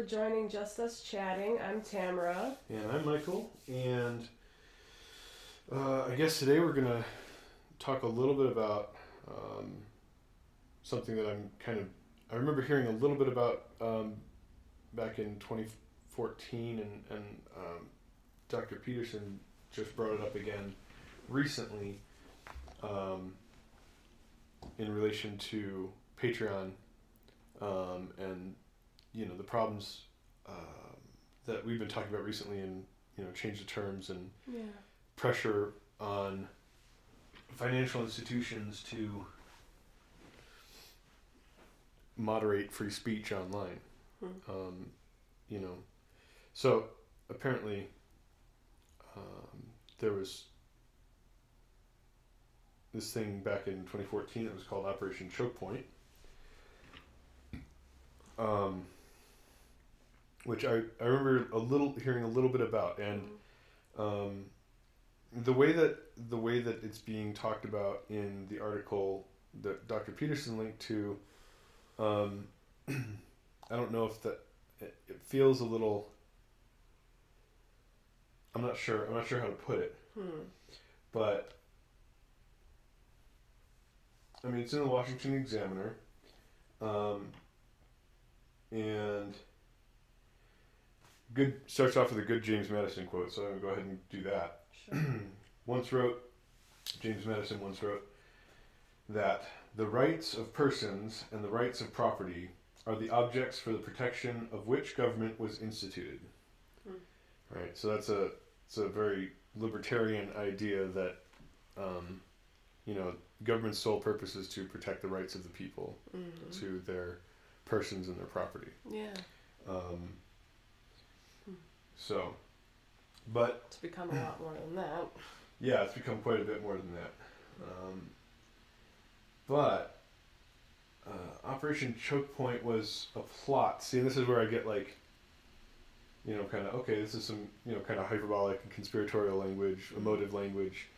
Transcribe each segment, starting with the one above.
for joining Just Us Chatting. I'm Tamara. And I'm Michael. And I guess today we're going to talk a little bit about something that I remember hearing a little bit about back in 2014, and Dr. Peterson just brought it up again recently in relation to Patreon and the problems that we've been talking about recently, and change the terms and pressure on financial institutions to moderate free speech online. So apparently there was this thing back in 2014 that was called Operation Choke Point, which I remember hearing a little bit about, and the way that it's being talked about in the article that Dr. Peterson linked to, I don't know if it feels a little. I'm not sure how to put it, but I mean, it's in the Washington Examiner, and starts off with a good James Madison quote, so I'm going to go ahead and do that. Sure. James Madison once wrote that the rights of persons and the rights of property are the objects for the protection of which government was instituted. Right, so it's a very libertarian idea that government's sole purpose is to protect the rights of the people to their persons and their property. Yeah. So, but it's become a lot more than that. Yeah, it's become quite a bit more than that. But Operation Choke Point was a plot. See, this is where I get this is some kind of hyperbolic and conspiratorial language, emotive language.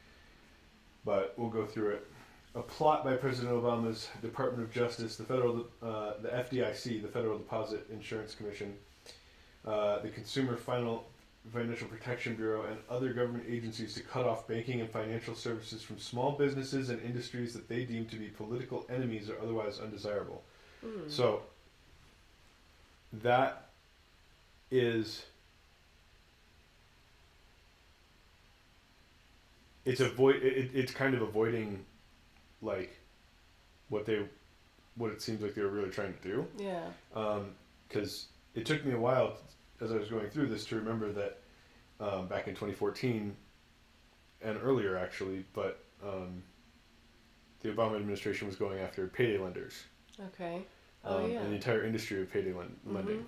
But we'll go through it. A plot by President Obama's Department of Justice, the FDIC, the Federal Deposit Insurance Commission, the Consumer Financial Protection Bureau, and other government agencies to cut off banking and financial services from small businesses and industries that they deem to be political enemies or otherwise undesirable. So that is... It's kind of avoiding what it seems like they were really trying to do. Yeah. Because it took me a while as I was going through this to remember that back in 2014 and earlier actually, but the Obama administration was going after payday lenders. Okay. And the entire industry of payday lending.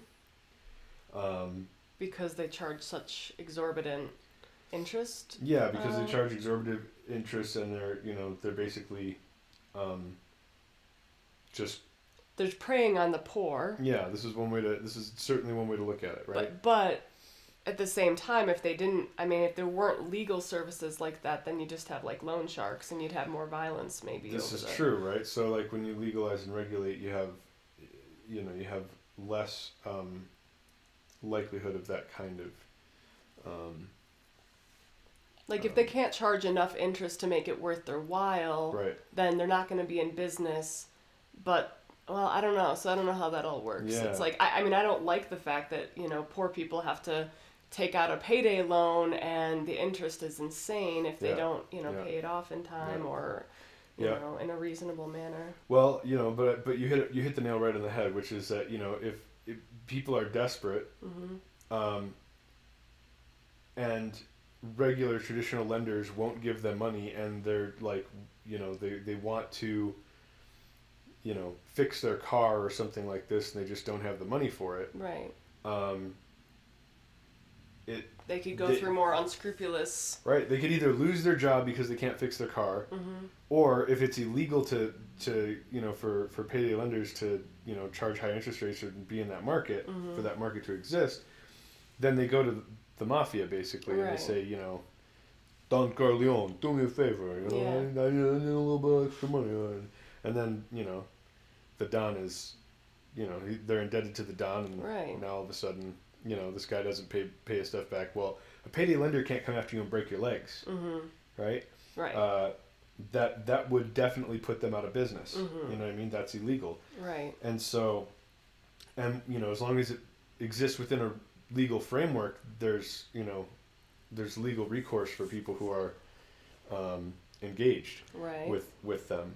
Because they charge such exorbitant interest. Yeah, because they charge exorbitant interest, and they're basically just. They're preying on the poor. Yeah, this is certainly one way to look at it, right? But at the same time, if if there weren't legal services like that, then you just have loan sharks, and you'd have more violence maybe. This is true, right? So when you legalize and regulate, you have less likelihood of that kind of. If they can't charge enough interest to make it worth their while, right, then they're not going to be in business. But, well, I don't know. So I don't know how that all works. Yeah. It's I don't like the fact that, poor people have to take out a payday loan and the interest is insane if they don't, pay it off in time or, you know, in a reasonable manner. Well, but you hit the nail right on the head, which is that, if people are desperate, and regular traditional lenders won't give them money, and they're they want to fix their car or something like this, and they just don't have the money for it, right. They could go through more unscrupulous, right, they could either lose their job because they can't fix their car, or if it's illegal to for payday lenders to charge high interest rates or be in that market, for that market to exist, then they go to the mafia basically, and they say, Don Corleone, do me a favor, I need a little bit of extra money, and then the Don is they're indebted to the Don, and right. now all of a sudden, this guy doesn't pay his stuff back. Well, a payday lender can't come after you and break your legs, right? Right. That would definitely put them out of business. Mm-hmm. You know what I mean? That's illegal. Right. And so, as long as it exists within a legal framework, there's legal recourse for people who are engaged right. with them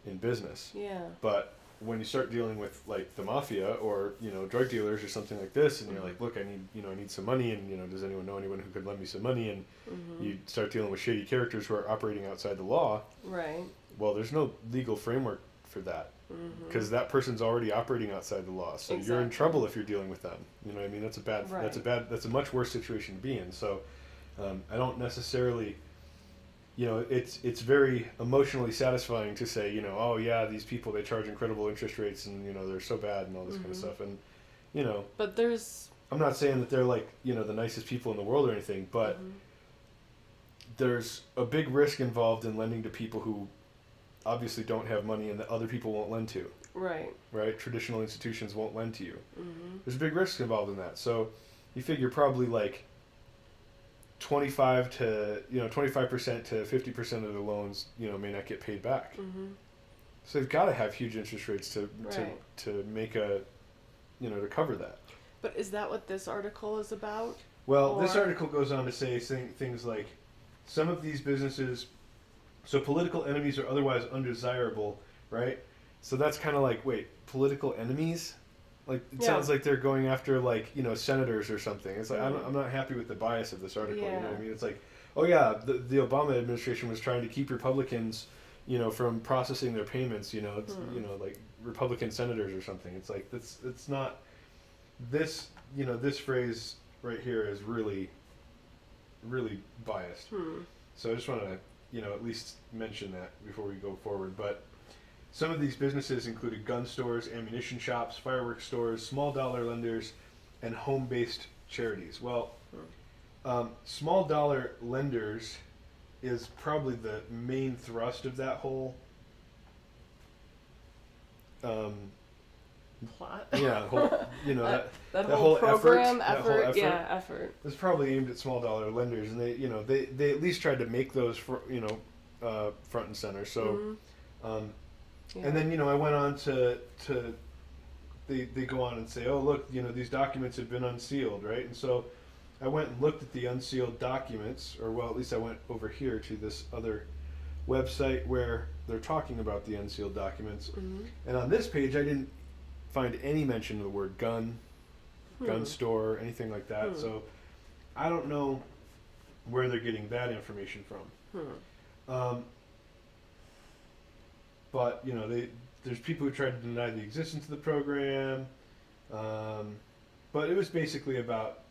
in business. Yeah. But when you start dealing with like the mafia or drug dealers or something like this, and you're like, look, I need some money, and does anyone know anyone who could lend me some money? And you start dealing with shady characters who are operating outside the law. Right. Well, there's no legal framework for that because that person's already operating outside the law, so you're in trouble if you're dealing with them. You know what I mean? That's a much worse situation to be in. So I don't necessarily. It's very emotionally satisfying to say, oh yeah, these people, they charge incredible interest rates, and they're so bad and all this kind of stuff, and But there's. I'm not saying that they're like the nicest people in the world or anything, but there's a big risk involved in lending to people who obviously don't have money and that other people won't lend to. Right. Right. Traditional institutions won't lend to you. There's a big risk involved in that. So you figure probably like 25% to 50% of the loans may not get paid back. So they've got to have huge interest rates to make to cover that. But is that what this article is about? Well, this article goes on to say things like some of these businesses, so political enemies are otherwise undesirable, right? So that's kind of like, wait, political enemies? Like, it sounds like they're going after, like, senators or something. It's like, I'm not happy with the bias of this article, you know what I mean? It's like, oh yeah, the Obama administration was trying to keep Republicans, from processing their payments, it's, like Republican senators or something. It's like, it's not, this phrase right here is really, really biased. So I just want to, at least mention that before we go forward. But some of these businesses included gun stores, ammunition shops, fireworks stores, small dollar lenders, and home-based charities. Well, small dollar lenders is probably the main thrust of that whole plot. Yeah, that whole program effort. effort. It's probably aimed at small dollar lenders, and they at least tried to make those front and center. So. And then I went on to they go on and say, oh look, these documents have been unsealed, right? And so I went and looked at the unsealed documents, or well, at least I went over here to this other website where they're talking about the unsealed documents. And on this page, I didn't find any mention of the word gun store, anything like that. So I don't know where they're getting that information from. But there's people who tried to deny the existence of the program, but it was basically about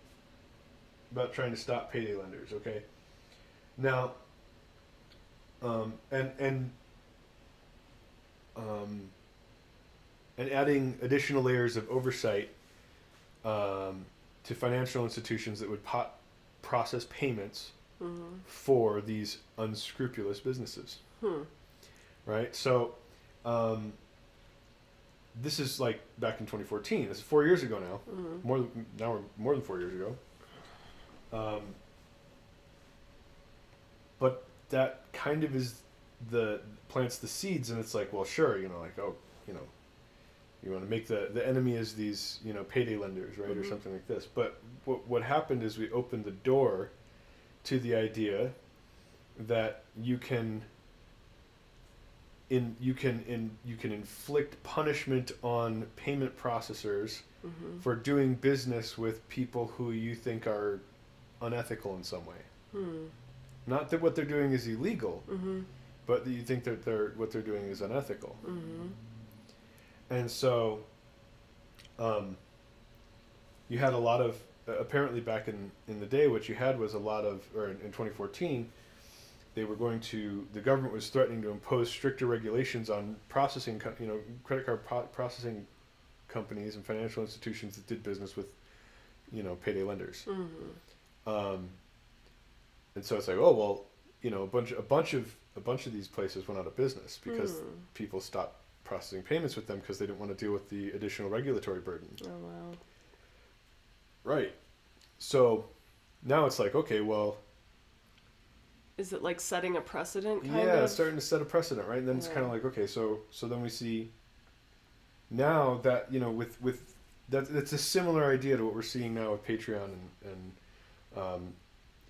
trying to stop payday lenders. Okay, now, and adding additional layers of oversight to financial institutions that would process payments for these unscrupulous businesses. Right, so this is like back in 2014. This is 4 years ago now. We're more than 4 years ago. But that kind of is plants the seeds, and it's like, well, sure, you want to make the enemy is these payday lenders, right, or something like this. But what happened is we opened the door to the idea that you can inflict punishment on payment processors for doing business with people who you think are unethical in some way. Not that what they're doing is illegal, but that you think that what they're doing is unethical. And so you had a lot of, apparently back in the day, what you had was a lot of, or in 2014, the government was threatening to impose stricter regulations on processing, credit card processing companies and financial institutions that did business with, payday lenders. And so it's like, oh well, a bunch of these places went out of business because people stopped processing payments with them because they didn't want to deal with the additional regulatory burden. Oh, wow. Right. So now it's like, okay, well... Is it like setting a precedent, kind of? Yeah, it's starting to set a precedent, right? And then it's kind of like, okay, so then we see now that, you know, with that's a similar idea to what we're seeing now with Patreon and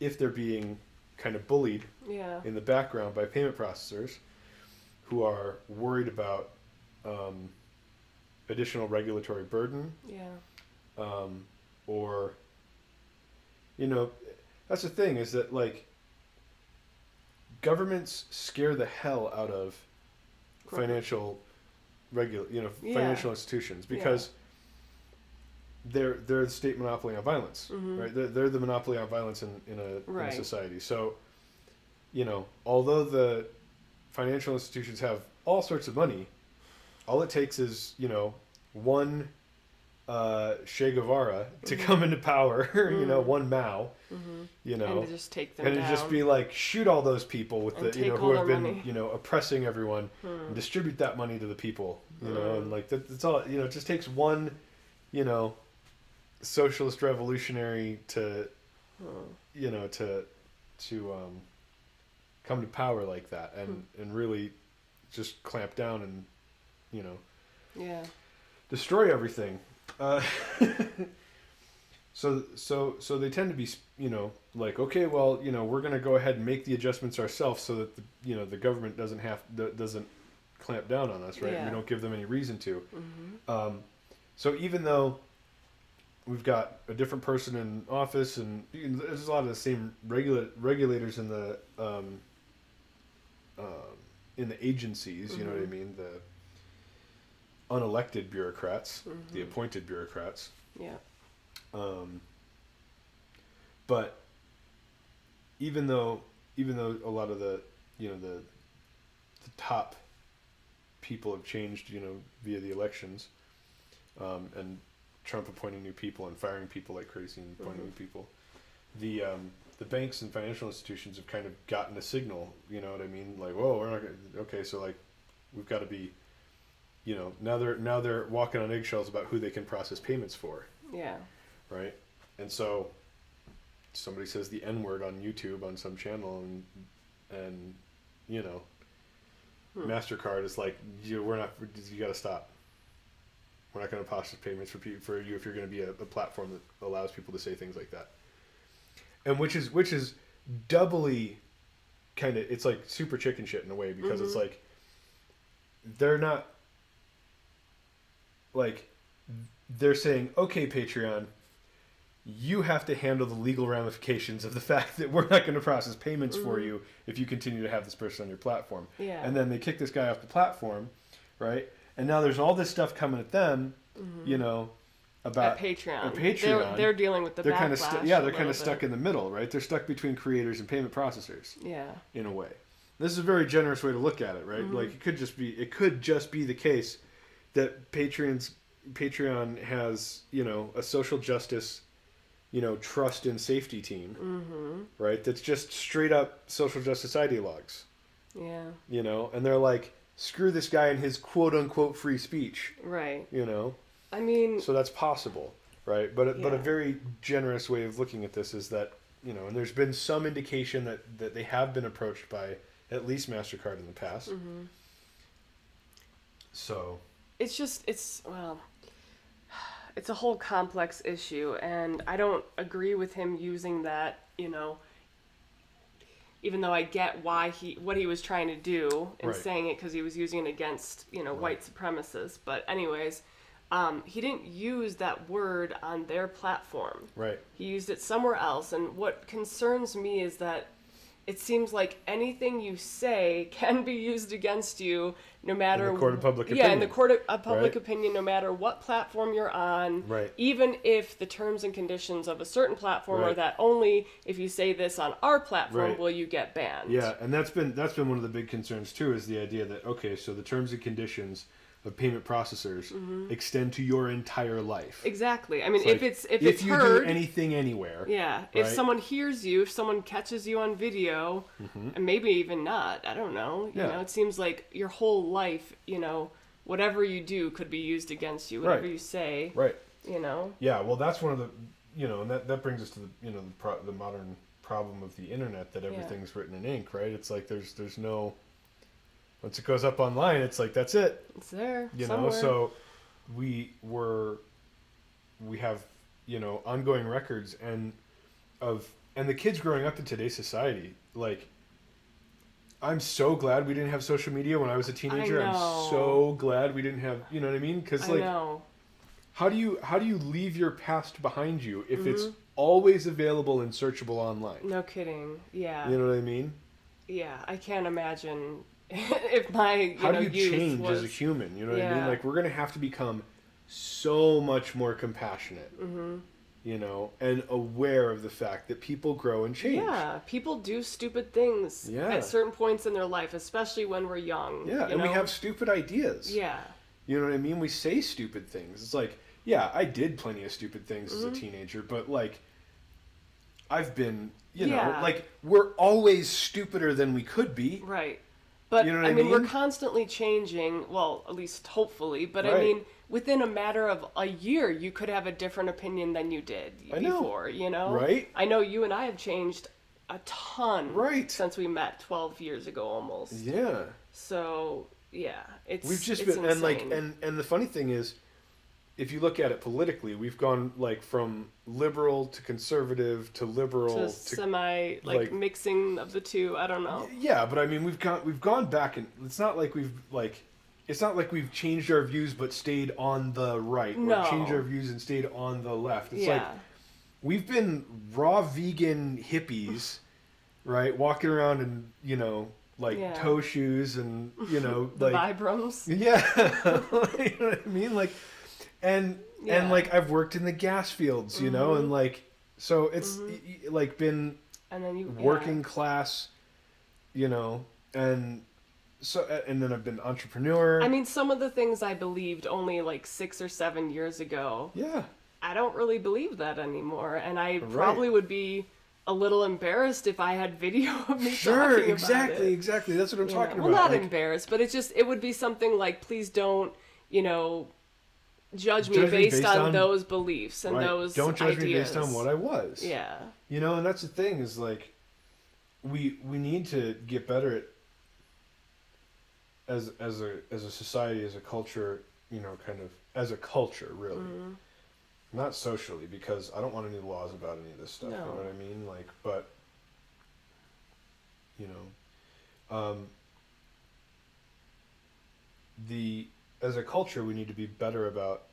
if they're being kind of bullied in the background by payment processors who are worried about additional regulatory burden. Or, you know, that's the thing is that, like, governments scare the hell out of financial financial institutions because they're the state monopoly on violence, right? They're the monopoly on violence in a society. So, you know, although the financial institutions have all sorts of money, all it takes is, you know, one Che Guevara to come into power, you know, one Mao, you know, and to just take them and down. to just be like, shoot all those people with the, you know, who have been, money. you know, oppressing everyone, and distribute that money to the people, you know, and like that's all, you know, it just takes one, you know, socialist revolutionary to, you know, to come to power like that and really just clamp down and, you know, destroy everything. So they tend to be, you know, like, okay, well, you know, we're going to go ahead and make the adjustments ourselves so that the government doesn't clamp down on us, right? We don't give them any reason to. So even though we've got a different person in office and there's a lot of the same regulators in the agencies, you know what I mean? The unelected bureaucrats, the appointed bureaucrats. But even though a lot of the, you know, the top people have changed, you know, via the elections, and Trump appointing new people and firing people like crazy and appointing new people, the banks and financial institutions have kind of gotten a signal, you know what I mean? Like, whoa, we're not gonna, okay, so like we've got to be, you know, now they're walking on eggshells about who they can process payments for. Right? And so somebody says the N-word on YouTube on some channel and you know, MasterCard is like, you got to stop. We're not going to process payments for you if you're going to be a platform that allows people to say things like that. And which is doubly kind of, it's like super chicken shit in a way because it's like they're not, like, they're saying, okay, Patreon, you have to handle the legal ramifications of the fact that we're not going to process payments for you if you continue to have this person on your platform. And then they kick this guy off the platform, right? And now there's all this stuff coming at them, you know, about Patreon. They're dealing with the backlash. They're kind of stuck in the middle, right? They're stuck between creators and payment processors. In a way. This is a very generous way to look at it, right? Like it could just be the case that Patreon has, you know, a social justice, you know, trust and safety team, right? That's just straight up social justice ideologues. You know, and they're like, screw this guy and his quote unquote free speech. You know? I mean, so that's possible, right? But a very generous way of looking at this is that, you know, and there's been some indication that they have been approached by at least MasterCard in the past. So it's a whole complex issue, and I don't agree with him using that, you know, even though I get what he was trying to do in saying it, because he was using it against, you know, white supremacists. But anyways, he didn't use that word on their platform. He used it somewhere else, and what concerns me is that it seems like anything you say can be used against you, no matter... In the court of public opinion. Yeah, in the court of public opinion, no matter what platform you're on. Even if the terms and conditions of a certain platform are that only if you say this on our platform will you get banned. Yeah, and that's been one of the big concerns, too, is the idea that, okay, so the terms and conditions of payment processors extend to your entire life. Exactly. I mean, it's if you heard, do anything anywhere. Yeah. If someone hears you, if someone catches you on video, and maybe even not, I don't know. You know, it seems like your whole life, you know, whatever you do could be used against you. Whatever you say. Right. You know. Yeah. Well, that's one of the, and that brings us to the modern problem of the internet, that everything's written in ink, right? It's like there's no, once it goes up online, it's like that's it. It's there. Somewhere. So we have ongoing records and the kids growing up in today's society, like, I'm so glad we didn't have social media when I was a teenager. I'm so glad we didn't have, you know what I mean? Because like, how do you leave your past behind you if it's always available and searchable online? No kidding. Yeah. You know what I mean? Yeah, I can't imagine if my how do you change as a human? You know what I mean? Like, we're gonna have to become so much more compassionate. And aware of the fact that people grow and change. Yeah, people do stupid things at certain points in their life, especially when we're young. Yeah, and we have stupid ideas. Yeah. You know what I mean? We say stupid things. It's like, yeah, I did plenty of stupid things as a teenager, but like, I've been, like, we're always stupider than we could be. Right. But, you know what I mean, mean? we're constantly changing, well, at least hopefully, but I mean, within a matter of a year, you could have a different opinion than you did before, Right? I know you and I have changed a ton since we met 12 years ago almost. Yeah. So, yeah, we've just been and like and the funny thing is, if you look at it politically, we've gone like from liberal to conservative to liberal to semi like mixing of the two. I don't know. Yeah, but I mean, we've gone back, and it's not like we've changed our views but stayed on the right, or changed our views and stayed on the left. It's like we've been raw vegan hippies, right? Walking around in toe shoes and the like Vibrams. Yeah, you know what I mean, like. And like, I've worked in the gas fields, and like, so it's like been and then working class, and so, and then I've been entrepreneur. I mean, some of the things I believed only like 6 or 7 years ago. Yeah. I don't really believe that anymore, and I probably would be a little embarrassed if I had video of me talking about it. Exactly. That's what I'm talking about. Well, not embarrassed, but it would be something like, please don't, judge me based on those beliefs and those Don't judge ideas. me based on what I was. Yeah. And that's the thing, is like, we need to get better at, as a society, as a culture, kind of as a culture, really. Not socially, because I don't want any laws about any of this stuff. No. You know what I mean? Like, but as a culture, we need to be better about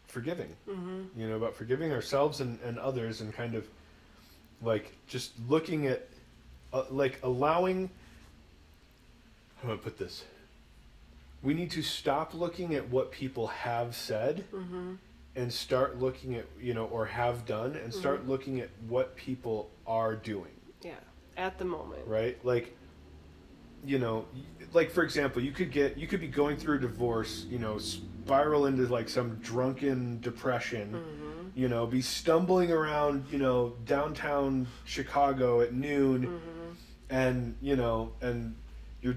forgiving. About forgiving ourselves and others, and kind of like just looking at like allowing. How do I put this? We need to stop looking at what people have said and start looking at, or have done, and start looking at what people are doing. Yeah, at the moment. Right? Like, like, for example, you could be going through a divorce, spiral into like some drunken depression, be stumbling around, downtown Chicago at noon, and, and you're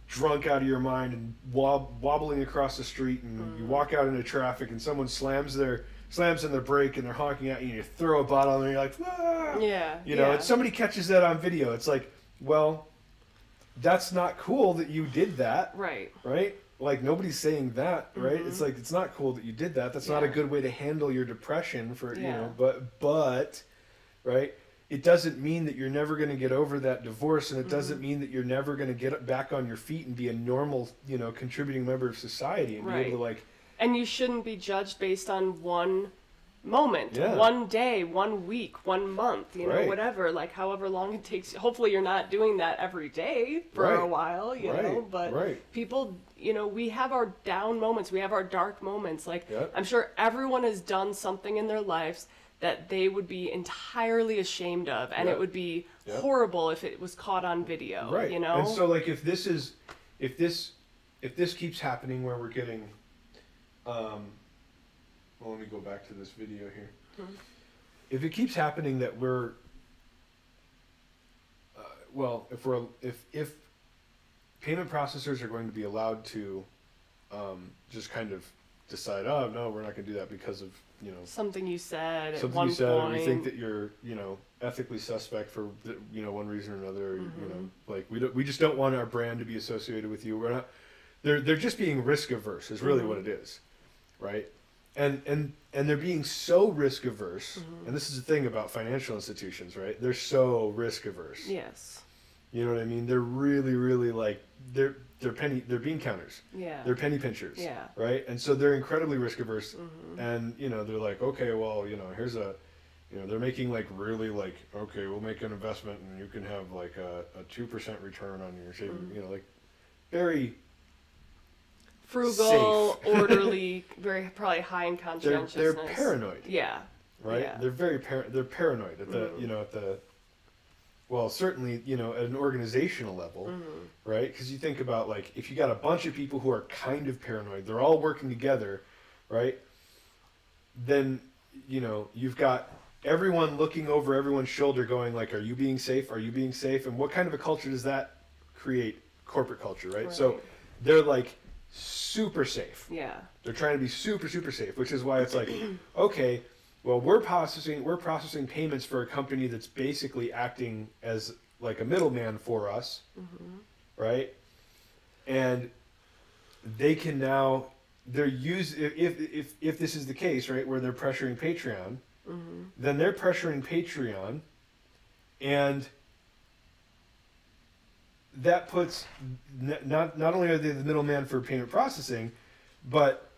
drunk out of your mind and wobbling across the street, and you walk out into traffic and someone slams in their brake and they're honking at you, and you throw a bottle and you're like, ah! And somebody catches that on video. It's like, well, that's not cool that you did that. Right. Like, nobody's saying that, right? It's like, it's not cool that you did that. That's not a good way to handle your depression for, but right? It doesn't mean that you're never going to get over that divorce, and it doesn't mean that you're never going to get back on your feet and be a normal, contributing member of society and be able to, like... And you shouldn't be judged based on one moment, one day, 1 week, 1 month, whatever, like, however long it takes. Hopefully you're not doing that every day for a while, but people, we have our down moments, we have our dark moments. Like, I'm sure everyone has done something in their lives that they would be entirely ashamed of, and it would be horrible if it was caught on video, And so, like, if this keeps happening, where we're getting, well, let me go back to this video here. If it keeps happening that well, if payment processors are going to be allowed to just kind of decide, oh no, we're not going to do that because of something you said something at one you said, point. or we think that you're ethically suspect for one reason or another. Like we just don't want our brand to be associated with you. We're not. They're just being risk averse is really what it is, right? And they're being so risk averse, and this is the thing about financial institutions, right? They're so risk averse. Yes. You know what I mean? They're really, really like they're bean counters. Yeah. They're penny pinchers. Yeah. Right? And so they're incredibly risk averse, and they're like, okay, well, here's they're making like really like, okay, we'll make an investment and you can have like a 2% return on your savings. Like very frugal, safe. orderly, very probably high in conscientiousness. They're paranoid. Yeah. Right? Yeah. They're they're paranoid at the well, certainly, at an organizational level, right? Because you think about, like, if you got a bunch of people who are kind of paranoid, they're all working together, right? Then, you've got everyone looking over everyone's shoulder going, like, are you being safe? Are you being safe? And what kind of a culture does that create? Corporate culture, right? So they're, like, super safe. Yeah. They're trying to be super, super safe, which is why it's like, okay, well, we're processing payments for a company that's basically acting as like a middleman for us, right? And they can now if this is the case, right, where they're pressuring Patreon, then they're pressuring Patreon, and that puts not only are they the middleman for payment processing, but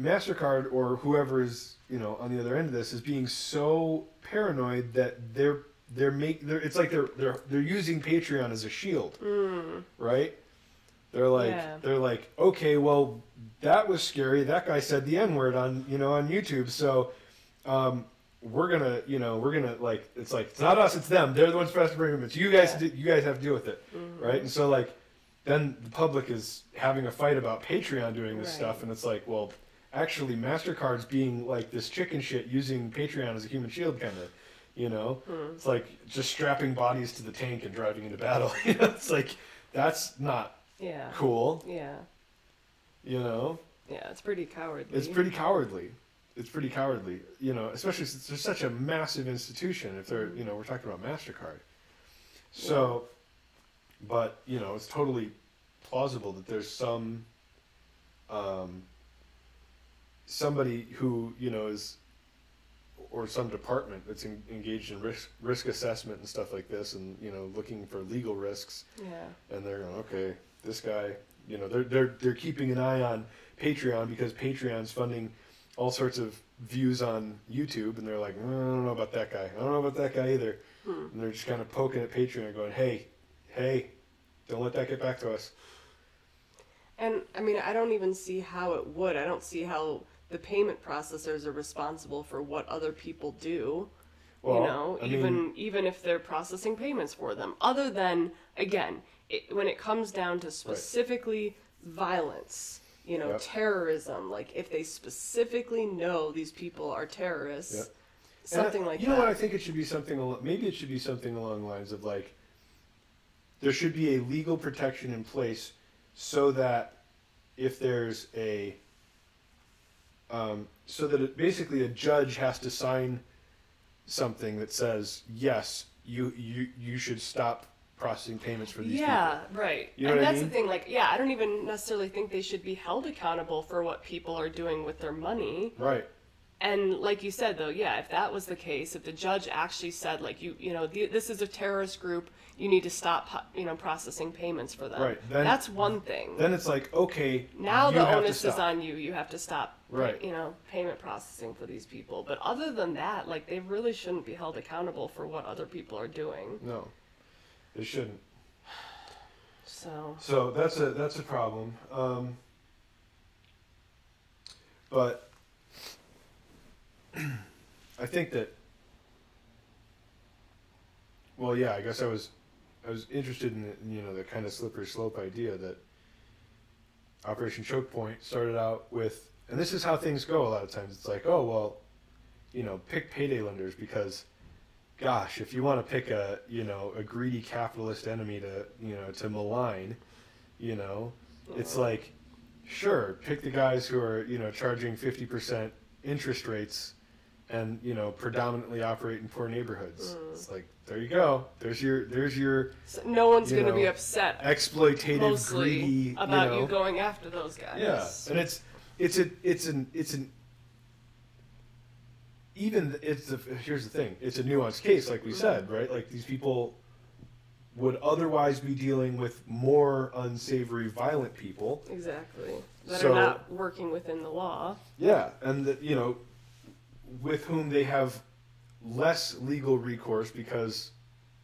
MasterCard or whoever is on the other end of this is being so paranoid that they're using Patreon as a shield, right? They're like, okay, well, that was scary. That guy said the N-word on YouTube, so we're gonna like, it's like, it's not us, it's them. They're the ones supposed to bring them. It's you guys. You guys have to deal with it, right? And so like, then the public is having a fight about Patreon doing this stuff, and it's like, well, actually, MasterCard's being like this chicken shit using Patreon as a human shield, kind of, It's like just strapping bodies to the tank and driving into battle. It's like, that's not cool. Yeah. Yeah, it's pretty cowardly. It's pretty cowardly, especially since they're such a massive institution. If they're, we're talking about MasterCard. So, but, it's totally plausible that there's some, somebody who is, or some department that's engaged in risk assessment and stuff like this, and looking for legal risks. Yeah. And they're going, okay, this guy, they're keeping an eye on Patreon because Patreon's funding all sorts of views on YouTube, and they're like, I don't know about that guy. I don't know about that guy either. And they're just kind of poking at Patreon, going, hey, don't let that get back to us. And I mean, I don't even see how it would. I don't see how the payment processors are responsible for what other people do. Well, even if they're processing payments for them. Other than, again, when it comes down to specifically violence, terrorism, like if they specifically know these people are terrorists, something like that. You know what? I think it should be maybe it should be something along the lines of like, there should be a legal protection in place so that if there's basically a judge has to sign something that says, yes, you should stop processing payments for these people. Yeah, right. You know what I mean? That's the thing, like, I don't even necessarily think they should be held accountable for what people are doing with their money. Right. And like you said, though, if that was the case, if the judge actually said, like, this is a terrorist group, you need to stop, processing payments for them. Right. That's one thing. Then it's like, okay, now the onus is on you. You have to stop, right. Payment processing for these people. But other than that, like, they really shouldn't be held accountable for what other people are doing. No, they shouldn't. So that's a problem. But I think that, well, yeah, I guess I was interested in the kind of slippery slope idea that Operation Choke Point started out with, and this is how things go a lot of times. It's like, oh, well, pick payday lenders because gosh, if you want to pick a greedy capitalist enemy to malign, it's like, sure, pick the guys who are, charging 50% interest rates and, predominantly operate in poor neighborhoods. It's like, there you go. There's your so no one's going to be upset exploitative, greedy about you going after those guys. Yeah. And here's the thing. It's a nuanced case, like we said, right? Like, these people would otherwise be dealing with more unsavory, violent people. Exactly. That are not working within the law. Yeah, and that, with whom they have less legal recourse because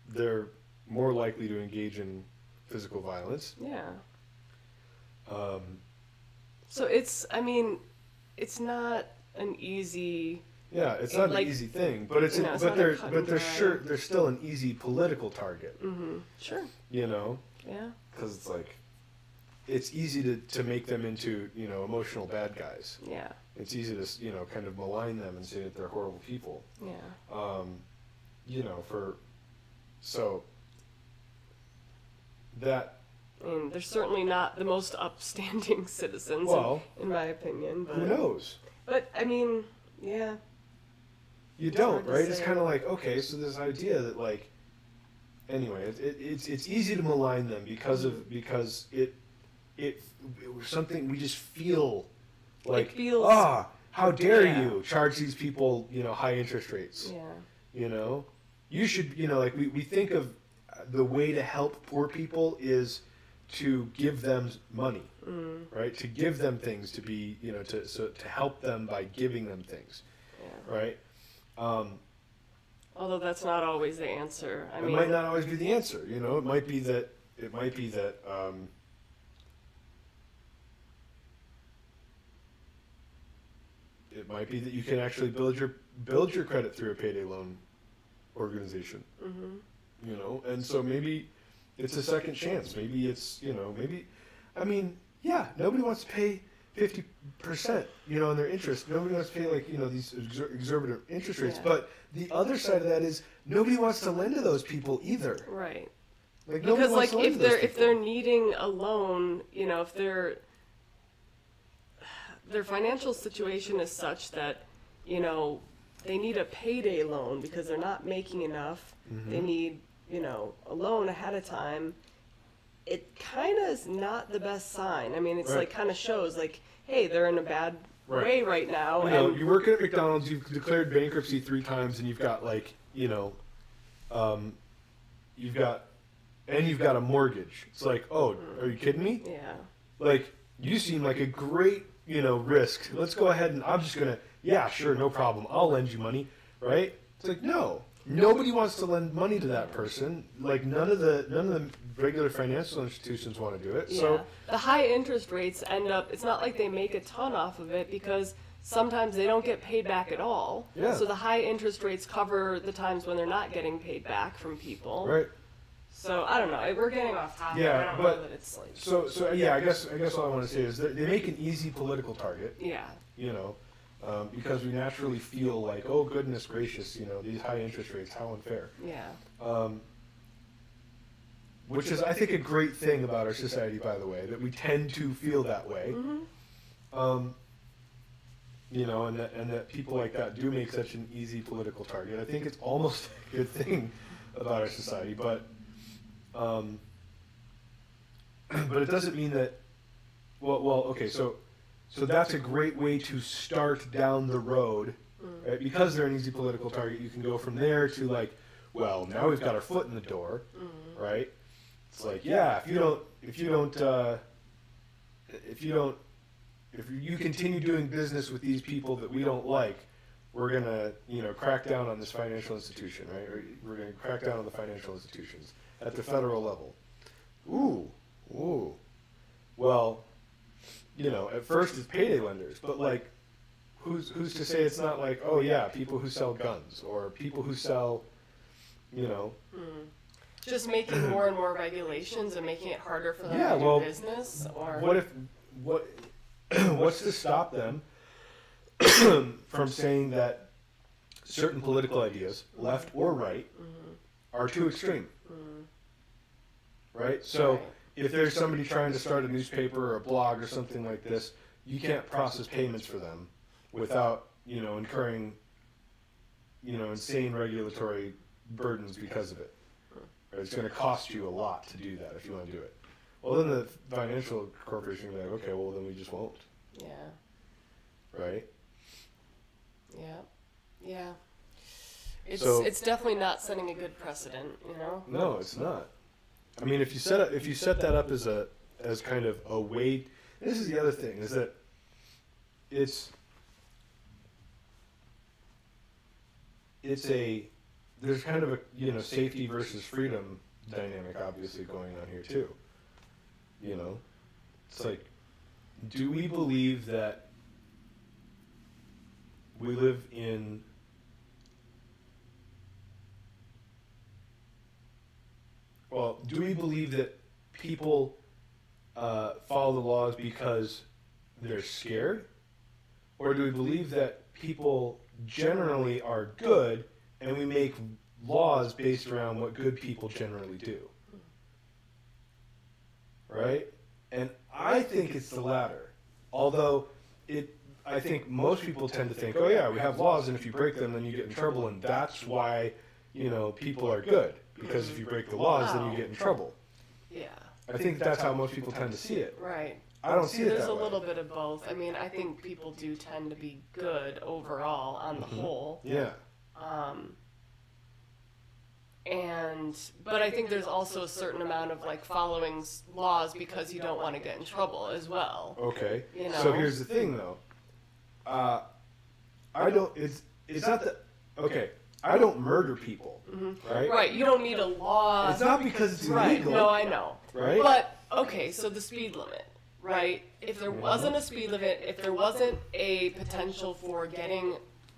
they're more likely to engage in physical violence. Yeah. So it's not an easy. Yeah, it's not an easy thing, but there's still an easy political target. Mm-hmm. Sure. Yeah. Because it's like, it's easy to make them into, emotional bad guys. Yeah. It's easy to, kind of malign them and say that they're horrible people. Yeah. So that. And they're certainly not the most upstanding citizens, in my opinion. But, who knows? But, yeah. You don't, right? It's kind of like, okay, so this idea that, like, anyway, it's easy to malign them because it was something we just feel like, how dare you charge these people, high interest rates? Yeah. You should, like, we think of the way to help poor people is to give them money, right? To give them things, to be, to help them by giving them things, right? Although that's not always the answer. It might not always be the answer. It might be that. It might be that you can actually build your credit through a payday loan organization. Mm-hmm. And so maybe it's a second chance. Maybe it's nobody wants to pay 50%, on their interest. Nobody wants to pay these exorbitant interest rates. Yeah. But the other side of that is nobody wants to lend to those people either. Right. Like, because if they're needing a loan, if their financial situation is such that, they need a payday loan because they're not making enough. Mm-hmm. They need, a loan ahead of time. It kind of is not the best sign. It's right. Kind of shows hey, they're in a bad way right now. You're working at McDonald's, you've declared bankruptcy 3 times, and you've got you've got a mortgage. It's like, oh, are you kidding me? Yeah. You seem like a great, risk. Let's go ahead and I'm just gonna, yeah, sure, no problem. I'll lend you money, right? It's like, no. Nobody wants to lend money to that person. None of the regular financial institutions want to do it. Yeah. So the high interest rates end up, it's not like they make a ton off of it because sometimes they don't get paid back at all. Yeah. So the high interest rates cover the times when they're not getting paid back from people. Right. So I don't know. We're getting off topic. Yeah, I don't but know that it's so yeah. I guess all I want to say is that they make an easy political target. Yeah. Because we naturally feel like, oh goodness gracious, these high interest rates, how unfair. Yeah. Which is, I think, a great thing about our society, by the way, that we tend to feel that way. Mm-hmm. And that people like that do make such an easy political target. I think it's almost a good thing about our society, but it doesn't mean that. Well, okay, so that's a great way to start down the road, right? Because they're an easy political target, you can go from there to now we've got our foot in the door, right? It's like, yeah, if you continue doing business with these people that we don't like, we're gonna, crack down on this financial institution, right? Or we're gonna crack down on the financial institutions at the federal level. Ooh. Well, at first it's payday lenders, but who's to say it's not oh yeah, people who sell guns or people who sell, Just making more and more regulations and making it harder for them to do business. Or what's to stop them from saying that certain political ideas, left or right, are too extreme. Right? So if there's somebody trying to start a newspaper or a blog or something like this, you can't process payments for them without, incurring, insane regulatory burdens because of it. Right? It's going to cost you a lot to do that if you want to do it. Well, then the financial corporation will be like, okay, well, then we just won't. Yeah. Right? Yeah. It's definitely not setting a good precedent, No, it's not. I mean, if you set that up as kind of a way, this is the other thing, is that there's kind of a safety versus freedom dynamic obviously going on here too. It's like, do we believe that we live in do we believe that people follow the laws because they're scared? Or do we believe that people generally are good and we make laws based around what good people generally do? Right? And I think it's the latter. Although I think most people tend to think, oh yeah, we have laws and if you break them then you get in trouble, and that's why, people are good. Because if you break the laws, then you get in trouble. Yeah. I think that's how most people tend to see it. Right. I don't see it that way. There's a little bit of both. I mean, I think people do tend to be good overall on the whole. Yeah. But I think there's also a certain amount of following laws because you don't want to get in trouble as well. Okay. So here's the thing though. It's not that, okay, I don't murder people, right? Right, you don't need a law. It's not because it's right. illegal. No, I know. Right? But, okay, so the speed limit, right? If there wasn't a speed limit, if there wasn't a potential for getting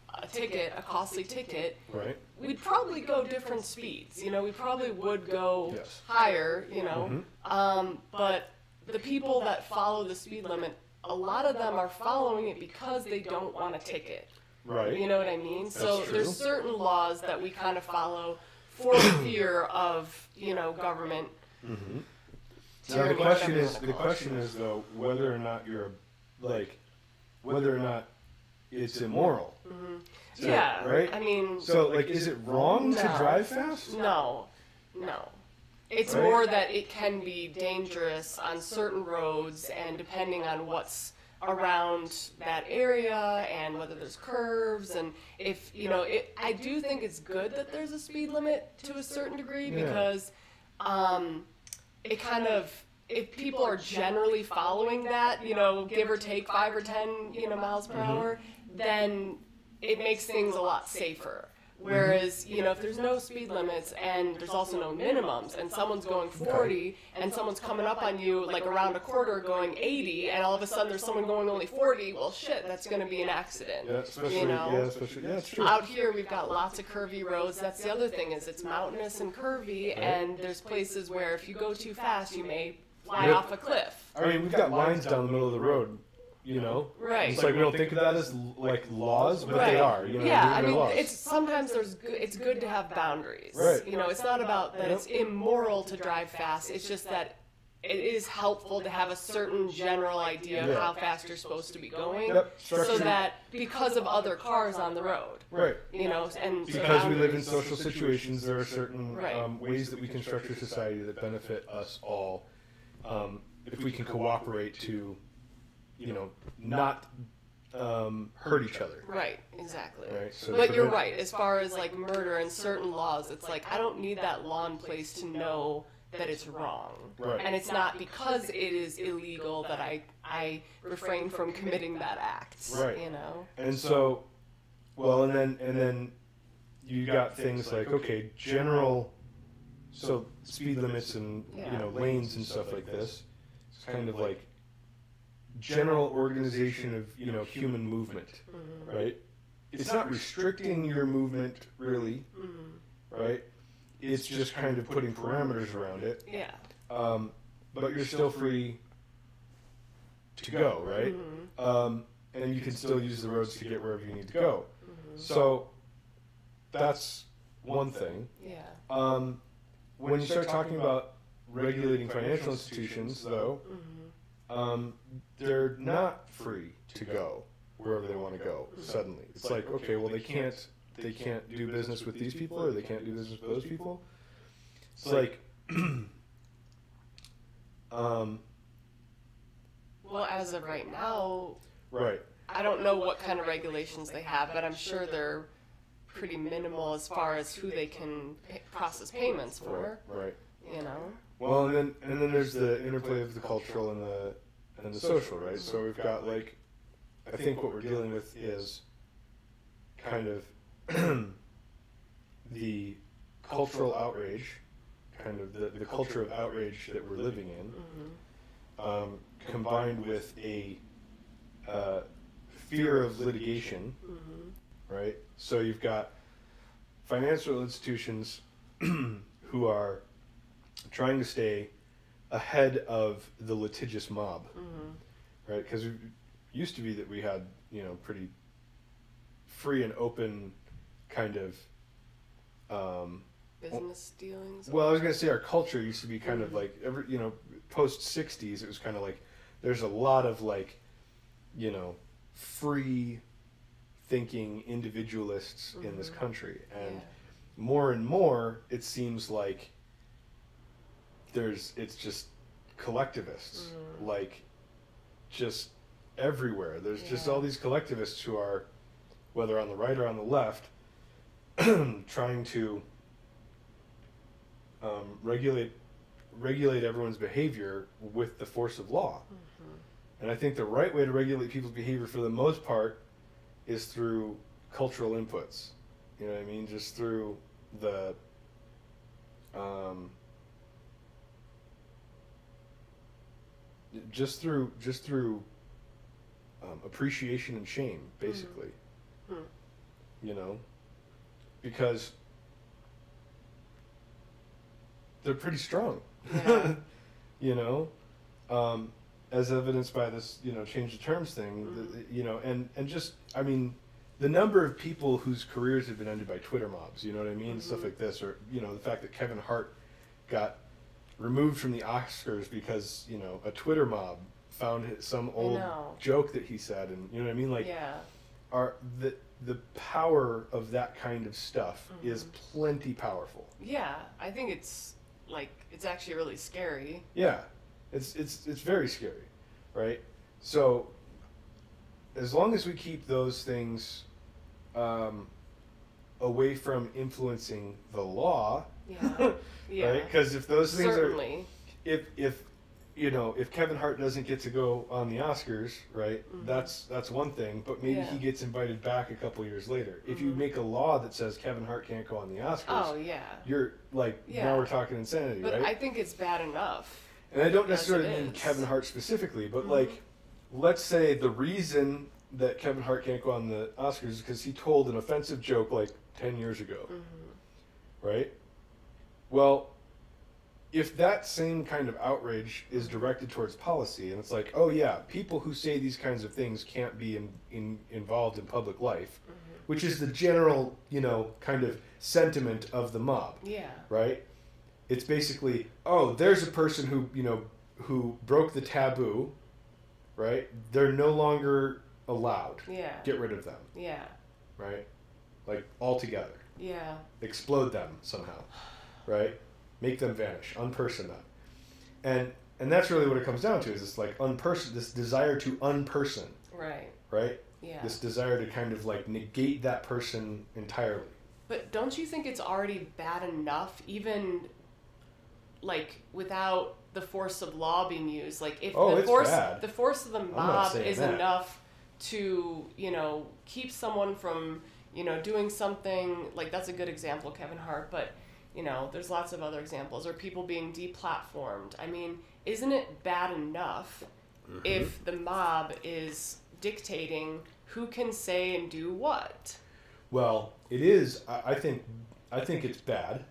a costly ticket, right, we'd probably go different speeds. We probably would go higher, but the people that follow the speed limit, a lot of them are following it because they don't want a ticket. Right. You know what I mean? So true. There's certain laws that we kind of follow for fear of, government. Mm-hmm. Now the question is though whether or not whether or not it's immoral. Mm-hmm. So, yeah. Right. I mean. So is it wrong to drive fast? No. It's more that it can be dangerous on certain roads, and depending on what's around that area and whether there's curves, and if I do think it's good that there's a speed limit to a certain degree, because it kind of, if people are generally following that, give or take 5 or 10 miles per hour, then it makes things a lot safer. Whereas, if there's no speed limits and there's also no minimums, and someone's going 40 and someone's coming up on you around a corner going 80, and all of a sudden there's someone going only 40, well shit, that's going to be an accident. Yeah, especially, it's true. Out here we've got lots of curvy roads. That's the other thing, is it's mountainous and curvy, and there's places where if you go too fast you may fly off a cliff. I mean, we've got lines down the middle of the road. Right. It's like we don't think of that as laws, but they are. I mean, it's sometimes it's good to have boundaries. Right. It's not about that it's immoral to drive fast. It's just that it is helpful to have a certain general idea of how fast you're supposed to be going, so that because of other cars on the road. Right. And because we live in social situations, there are certain ways that we can structure society that benefit us all, if we can cooperate to not hurt each other. Right, exactly. Right? So but you're right, as far as murder and certain laws, it's I don't need that law in place to know that it's wrong. Right. And it's not because it is illegal that I refrain from committing that act. Right. And so, and then you got things like, okay, so speed limits and lanes and stuff like this. It's kind of like general organization of human movement, right? It's not restricting your movement really, right? It's just kind of putting parameters around it. Yeah. But you're still free to go, right? And you can still use the roads to get wherever you need to go. So that's one thing. Yeah. When you start talking about regulating financial institutions, though, they're not free to go wherever they want to go suddenly. It's like, okay, well, they can't do business with these people, or they can't do business with those people. It's like, well, as of right now, right. I don't know what kind of regulations they have, but I'm sure they're pretty minimal as far as who they can process payments for. Right. You know. Well, and then there's the interplay of the cultural and the social, right? So we've got, like, I think what we're dealing with is kind of the cultural outrage, kind of the culture of outrage that we're living in, combined with a fear of litigation, right? So you've got financial institutions who are trying to stay ahead of the litigious mob, right? Because it used to be that we had, pretty free and open kind of business dealings. Well, I was going to say our culture used to be kind of like post 60s, it was kind of like there's a lot of like, free thinking individualists in this country, and more and more it seems like it's just collectivists, like just everywhere. There's just all these collectivists who are, whether on the right or on the left, trying to regulate everyone's behavior with the force of law. And I think the right way to regulate people's behavior for the most part is through cultural inputs. You know what I mean? Just through the just through appreciation and shame, basically. Because they're pretty strong. As evidenced by this, change of terms thing, and just, I mean, the number of people whose careers have been ended by Twitter mobs, you know what I mean? Stuff like this, or, the fact that Kevin Hart got removed from the Oscars because, a Twitter mob found some old joke that he said, and you know what I mean? Like, the power of that kind of stuff is plenty powerful. Yeah, I think it's actually really scary. Yeah. It's very scary, right? So, as long as we keep those things away from influencing the law, right? Because if those things Certainly. if Kevin Hart doesn't get to go on the Oscars, right? That's one thing. But maybe he gets invited back a couple years later. If you make a law that says Kevin Hart can't go on the Oscars, you're like, now we're talking insanity, but right? I think it's bad enough. And I don't necessarily mean Kevin Hart specifically, but like, let's say the reason that Kevin Hart can't go on the Oscars is because he told an offensive joke like 10 years ago, right? Well, if that same kind of outrage is directed towards policy, and it's like, oh yeah, people who say these kinds of things can't be involved in public life, which is the general, kind of sentiment of the mob, right? It's basically, oh, there's a person who broke the taboo, right? They're no longer allowed. Get rid of them. Right? Like, altogether. Explode them somehow. Right? Make them vanish. Unperson them. And that's really what it comes down to, is this like this desire to unperson. Right? This desire to kind of like negate that person entirely. But don't you think it's already bad enough, even like without the force of law being used? Like if the force of the mob is enough to, keep someone from, doing something, like that's a good example, Kevin Hart, but there's lots of other examples, or people being deplatformed. I mean, isn't it bad enough if the mob is dictating who can say and do what? Well, it is. I think it's bad.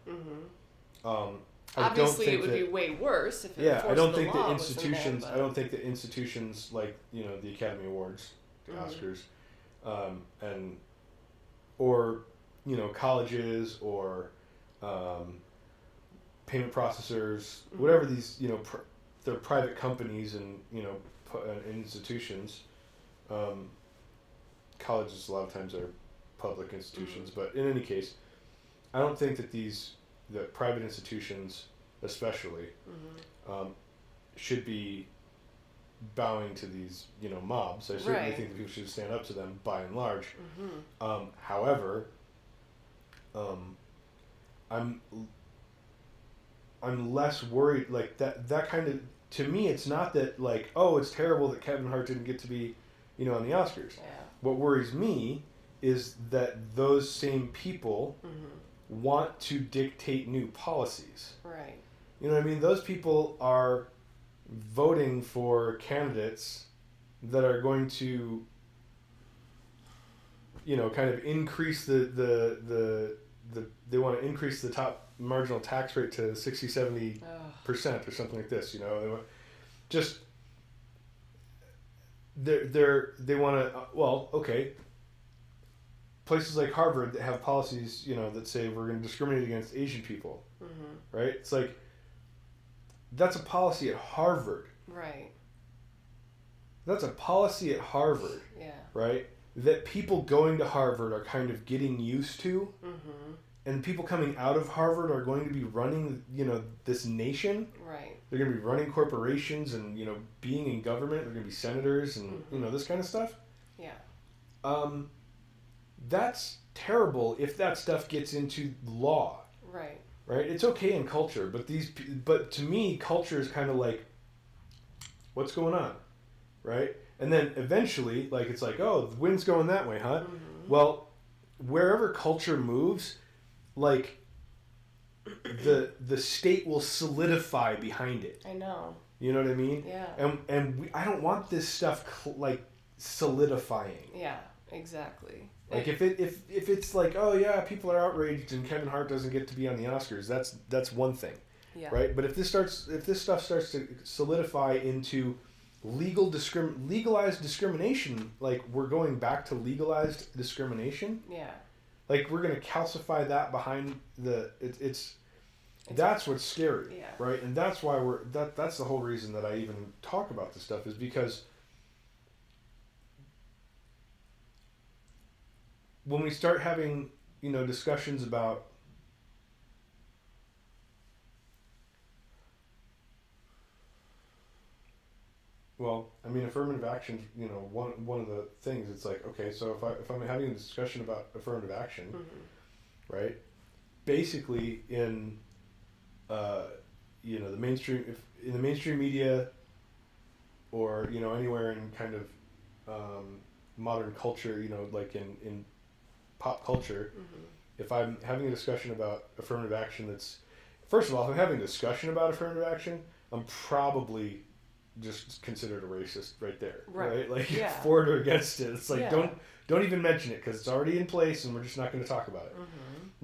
Obviously, it would be way worse if it I don't think that institutions. I don't think that institutions like the Academy Awards, the Oscars, or colleges or payment processors, whatever these, they're private companies and, institutions. Colleges a lot of times are public institutions, but in any case, I don't think that the private institutions especially should be bowing to these, mobs. I certainly think that people should stand up to them by and large. However, I'm less worried, like that kind of, to me, it's not that like, oh, it's terrible that Kevin Hart didn't get to be, on the Oscars. Yeah. What worries me is that those same people want to dictate new policies. Right. You know what I mean? Those people are voting for candidates that are going to, kind of increase the they want to increase the top marginal tax rate to 60-70% or something like this. Just they want to, well, okay, places like Harvard that have policies, that say we're going to discriminate against Asian people, right? It's like, that's a policy at Harvard. Right. That's a policy at Harvard. Yeah. Right? That people going to Harvard are kind of getting used to. And people coming out of Harvard are going to be running, this nation. Right. They're going to be running corporations and, being in government. They're going to be senators and, this kind of stuff. Yeah. That's terrible if that stuff gets into law. Right. Right? It's okay in culture, but to me, culture is kind of like, what's going on? Right? And then eventually, like, it's like, oh, the wind's going that way, huh? Well, wherever culture moves, like, the state will solidify behind it. I know. You know what I mean? Yeah. And I don't want this stuff solidifying. Yeah, exactly. Like if it's like, oh yeah, people are outraged and Kevin Hart doesn't get to be on the Oscars, that's one thing. Yeah. Right? But if this stuff starts to solidify into legalized discrimination, like we're going back to legalized discrimination. Yeah. Like we're going to calcify that behind that's what's scary. Yeah. Right? And that's why that's the whole reason that I even talk about this stuff, is because when we start having, discussions about affirmative action, one of the things, it's like, okay, so if I'm having a discussion about affirmative action, right? Basically in the mainstream, in the mainstream media or, anywhere in kind of modern culture, like in pop culture, if I'm having a discussion about affirmative action first of all, if I'm having a discussion about affirmative action, I'm probably just considered a racist right there, right? Like, for it or against it. It's like, don't even mention it because it's already in place and we're just not going to talk about it.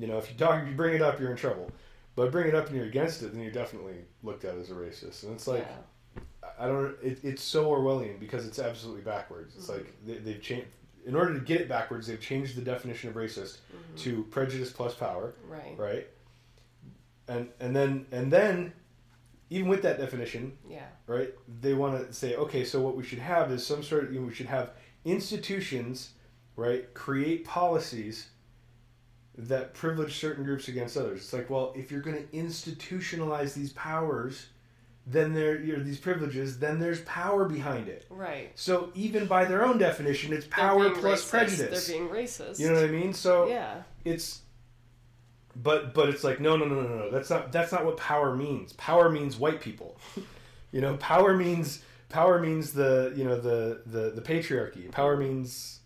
If you bring it up, you're in trouble. But bring it up and you're against it, then you're definitely looked at as a racist. And it's like, it's so Orwellian because it's absolutely backwards. It's like they've changed. In order to get it backwards, they've changed the definition of racist to prejudice plus power. Right. Right. And then even with that definition, right, they want to say, okay, so what we should have is some sort of, we should have institutions, right, create policies that privilege certain groups against others. It's like, well, if you're going to institutionalize these powers, then these privileges, then there's power behind it. Right. So even by their own definition, it's power plus prejudice. They're being racist. You know what I mean? So it's, but it's like, no. That's not what power means. Power means white people. Power means the the patriarchy. Power means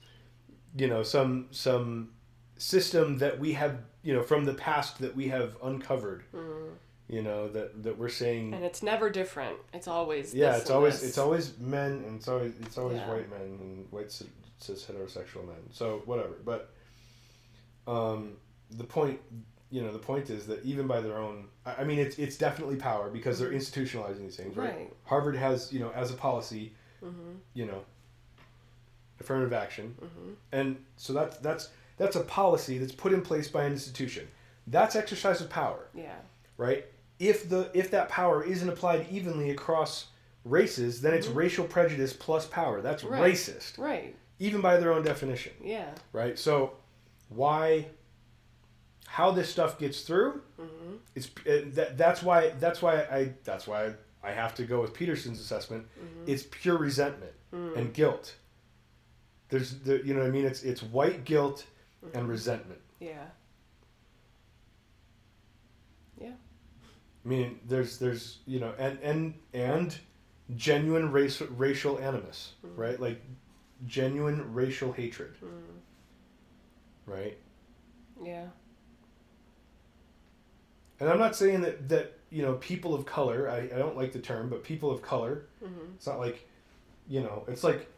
some system that we have from the past that we have uncovered. That we're saying, and it's never different. It's always it's always men, and it's always white men and white cis heterosexual men. So whatever, but the point is that even by their own, it's definitely power because they're institutionalizing these things, right? Harvard has as a policy, affirmative action, and so That's a policy that's put in place by an institution. That's exercise of power. Yeah. Right? If that power isn't applied evenly across races, then it's racial prejudice plus power. That's racist. Right. Even by their own definition. Yeah. Right? So how this stuff gets through, that's why I have to go with Peterson's assessment. It's pure resentment and guilt. You know what I mean? It's white guilt and resentment. Yeah. Yeah. I mean, there's you know, and genuine racial animus, right? Like genuine racial hatred, right? Yeah. And I'm not saying that you know, people of color, I don't like the term, but people of color, it's not like, you know, it's like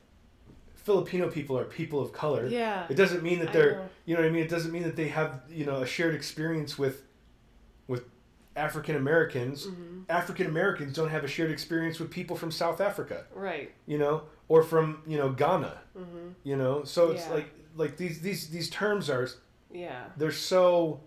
Filipino people are people of color. Yeah. It doesn't mean that they're, you know what I mean? It doesn't mean that they have, you know, a shared experience with African Americans. African Americans don't have a shared experience with people from South Africa. Right. You know, or from, you know, Ghana. You know, so it's like these terms are, they're so,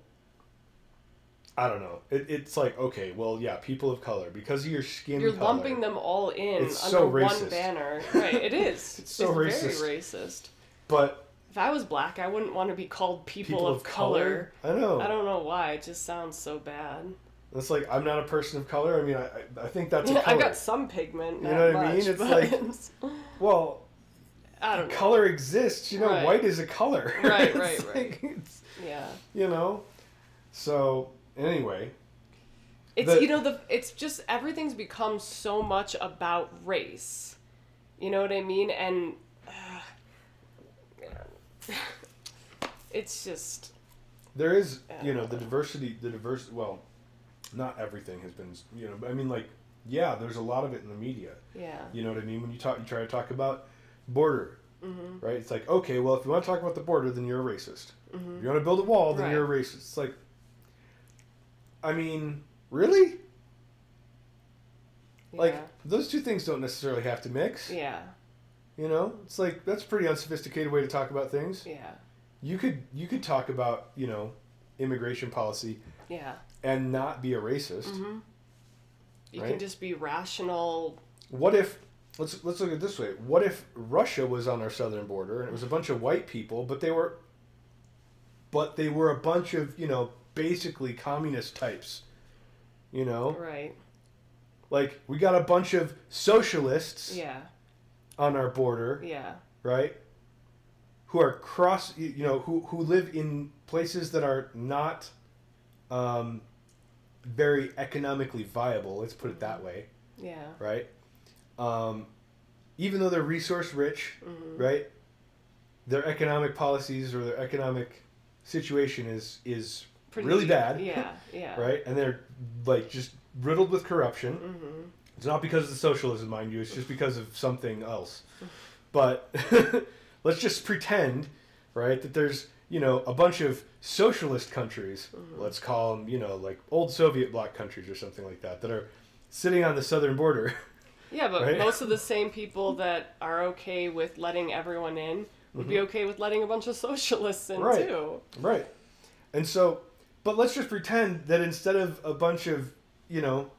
I don't know. It's like, okay, well, yeah, people of color, because of your skin You're color. You're lumping them all in it's under so one banner. Right, it is. It's so racist. Very racist. But if I was black, I wouldn't want to be called people of color. I know. I don't know why. It just sounds so bad. It's like, I'm not a person of color. I mean, I think that's a color. I got some pigment. You know what I mean? It's like, well, I don't know. Color exists. You know, white is a color. Right. Like, yeah. You know, so anyway. It's, you know, it's just, everything's become so much about race. You know what I mean? And it's just. There is, you know, the diversity, well, not everything has been, you know, I mean, like, yeah, there's a lot of it in the media. Yeah. You know what I mean? When you try to talk about border, right? It's like, okay, well, if you want to talk about the border, then you're a racist. If you want to build a wall, then you're a racist. It's like, I mean, really? Yeah. Like, those two things don't necessarily have to mix. Yeah. You know? It's like, that's a pretty unsophisticated way to talk about things. Yeah. You could talk about, you know, immigration policy. Yeah. And not be a racist. You can just be rational. What if, let's look at it this way. What if Russia was on our southern border and it was a bunch of white people, but they were a bunch of, you know, basically communist types, you know? Right. Like, we got a bunch of socialists on our border. Yeah. Right? Who are you know, who live in places that are not very economically viable, let's put it that way. Yeah. Right? Even though they're resource rich, right? Their economic policies or their economic situation is really bad. Yeah, yeah. Right? And they're like just riddled with corruption. It's not because of the socialism, mind you, it's just because of something else. But let's just pretend, right, that there's, you know, a bunch of socialist countries, let's call them, you know, like old Soviet bloc countries or something like that are sitting on the southern border. Yeah, but most of the same people that are okay with letting everyone in would be okay with letting a bunch of socialists in too. Right. And so, but let's just pretend that instead of a bunch of, you know,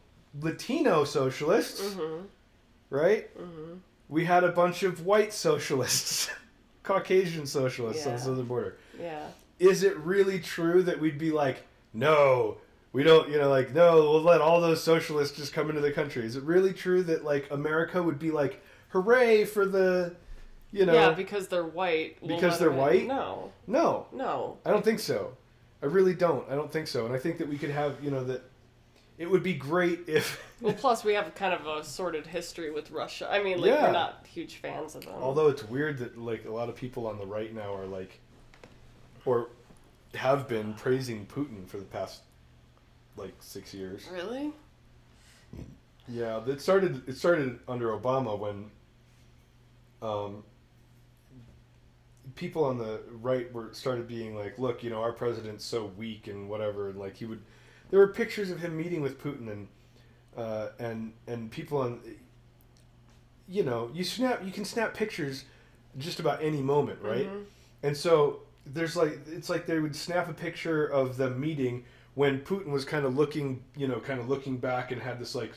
Latino socialists, right, we had a bunch of white socialists, Caucasian socialists on the southern border. Yeah. Is it really true that we'd be like, no, we don't, you know, like, no, we'll let all those socialists just come into the country? Is it really true that, like, America would be like, hooray for the, you know... Yeah, because they're white. Because they're white? No. No. No. I don't think so. I really don't. I don't think so. And I think that we could have, you know, that it would be great if... Well, plus we have kind of a sordid history with Russia. I mean, like, we're not huge fans of them. Although it's weird that, like, a lot of people on the right now are, like, or have been praising Putin for the past, like, 6 years. Really? Yeah, it started under Obama when people on the right started being like, look, you know, our president's so weak and whatever, and like there were pictures of him meeting with Putin and people on, you know, you can snap pictures just about any moment, right? And so there's like, it's like they would snap a picture of them meeting when Putin was kind of looking, kind of looking back and had this like,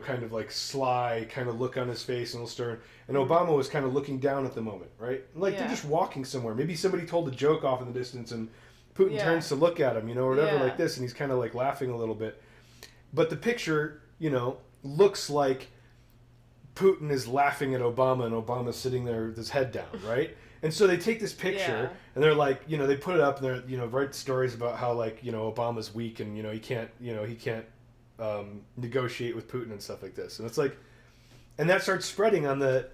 kind of like sly kind of look on his face and a little stern. And Obama was kind of looking down at the moment, right? Like they're just walking somewhere. Maybe somebody told a joke off in the distance and Putin turns to look at him, or whatever like this, and he's kind of like laughing a little bit. But the picture, looks like Putin is laughing at Obama and Obama's sitting there with his head down, right? And so they take this picture and they're like, they put it up and they're, write stories about how like, Obama's weak and, he can't negotiate with Putin and stuff like this. And it's like, and that starts spreading on the,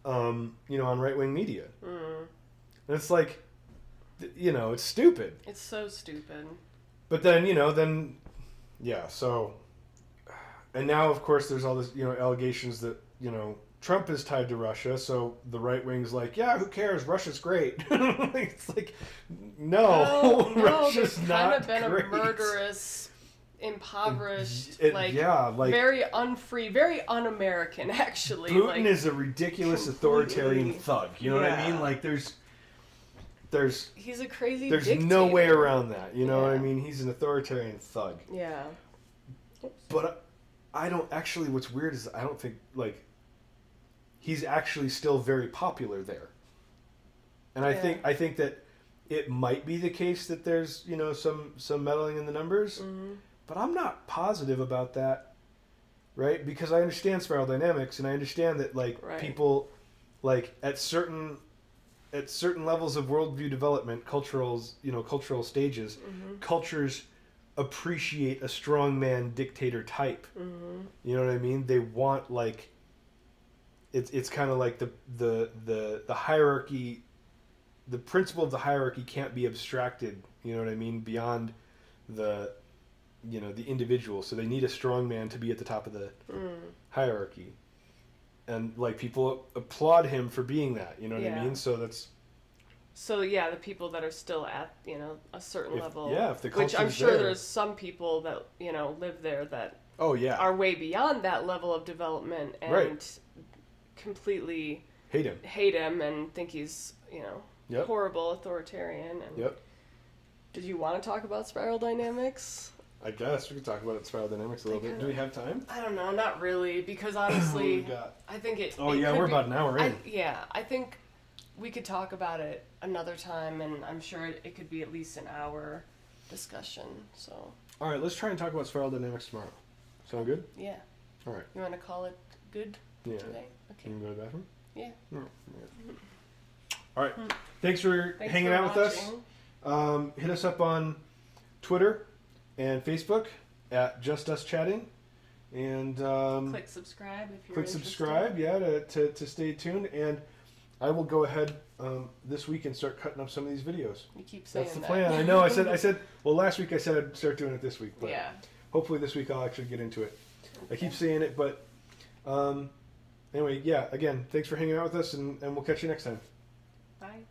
on right-wing media. And it's like, it's stupid. It's so stupid. But then, so, and now of course there's all this, allegations that, Trump is tied to Russia, so the right wing's like, yeah, who cares? Russia's great. It's like, no, Russia's not great. Kind of been a murderous, impoverished, like very unfree, very un-American, actually. Putin is a ridiculous authoritarian thug. You know what I mean? Like, there's he's a crazy there's dictator. No way around that. You know what I mean? He's an authoritarian thug. Yeah. But I don't actually. What's weird is I don't think like he's actually still very popular there. And I think that it might be the case that there's some meddling in the numbers, but I'm not positive about that, right? Because I understand spiral dynamics and I understand that like people like at certain levels of worldview development, cultural stages, cultures appreciate a strongman dictator type. You know what I mean? They want like it's kind of like the hierarchy, the principle of the hierarchy can't be abstracted, you know what I mean, beyond the the individual. So they need a strongman to be at the top of the hierarchy. And like people applaud him for being that, you know what I mean? So that's the people that are still at a certain level, if the which I'm sure there's some people that live there that are way beyond that level of development and completely hate him and think he's horrible, authoritarian. And did you want to talk about spiral dynamics? I guess we could talk about spiral dynamics a little bit. Do we have time? I don't know, not really, because honestly, I think it. Oh yeah, we're about an hour in. I think we could talk about it another time, and I'm sure it could be at least an hour discussion. So. All right, let's try and talk about spiral dynamics tomorrow. Sound good? Yeah. All right. You want to call it good today? Okay. Can you go to the bathroom? Yeah. No. All right. Thanks for hanging out with us. Hit us up on Twitter and Facebook at Just Us Chatting, and click subscribe if you're interested. Subscribe, to stay tuned. And I will go ahead this week and start cutting up some of these videos. You keep saying that's the plan. I know. I said. Well, last week I said I'd start doing it this week, but hopefully this week I'll actually get into it. Okay. I keep saying it, but anyway, again, thanks for hanging out with us, and we'll catch you next time. Bye.